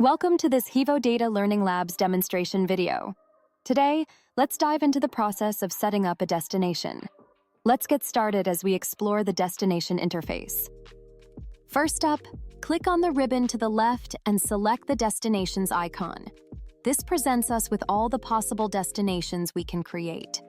Welcome to this Hevo Data Learning Labs demonstration video. Today, let's dive into the process of setting up a destination. Let's get started as we explore the destination interface. First up, click on the ribbon to the left and select the destinations icon. This presents us with all the possible destinations we can create.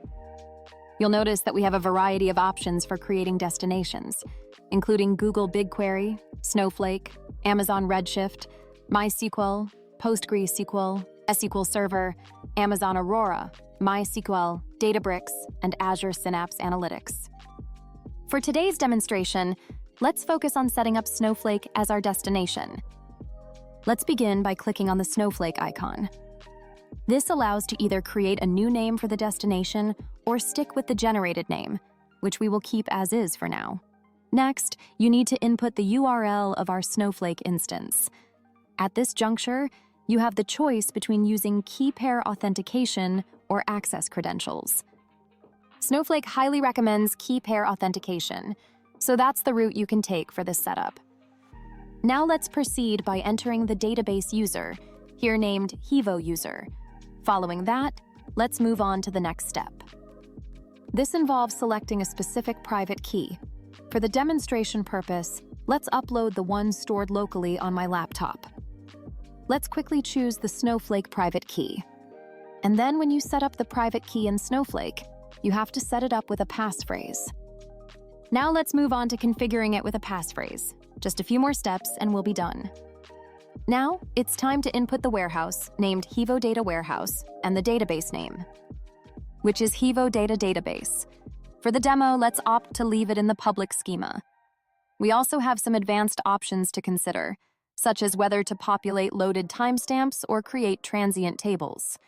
You'll notice that we have a variety of options for creating destinations, including Google BigQuery, Snowflake, Amazon Redshift, MySQL, PostgreSQL, SQL Server, Amazon Aurora, MySQL, Databricks, and Azure Synapse Analytics. For today's demonstration, let's focus on setting up Snowflake as our destination. Let's begin by clicking on the Snowflake icon. This allows to either create a new name for the destination or stick with the generated name, which we will keep as is for now. Next, you need to input the URL of our Snowflake instance. At this juncture, you have the choice between using key pair authentication or access credentials. Snowflake highly recommends key pair authentication, so that's the route you can take for this setup. Now let's proceed by entering the database user, here named Hevo user. Following that, let's move on to the next step. This involves selecting a specific private key. For the demonstration purpose, let's upload the one stored locally on my laptop. Let's quickly choose the Snowflake private key. And then when you set up the private key in Snowflake, you have to set it up with a passphrase. Now let's move on to configuring it with a passphrase. Just a few more steps and we'll be done. Now, it's time to input the warehouse, named Hevo Data Warehouse, and the database name, which is Hevo Data Database. For the demo, let's opt to leave it in the public schema. We also have some advanced options to consider, such as whether to populate loaded timestamps or create transient tables.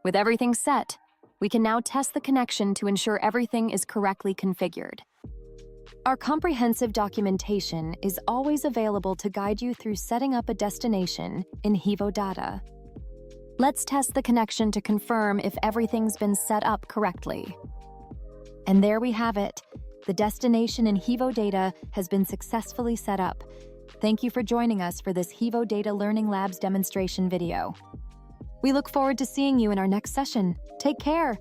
With everything set, we can now test the connection to ensure everything is correctly configured. Our comprehensive documentation is always available to guide you through setting up a destination in Hevo Data. Let's test the connection to confirm if everything's been set up correctly. And there we have it. The destination in Hevo Data has been successfully set up. Thank you for joining us for this Hevo Data Learning Labs demonstration video. We look forward to seeing you in our next session. Take care!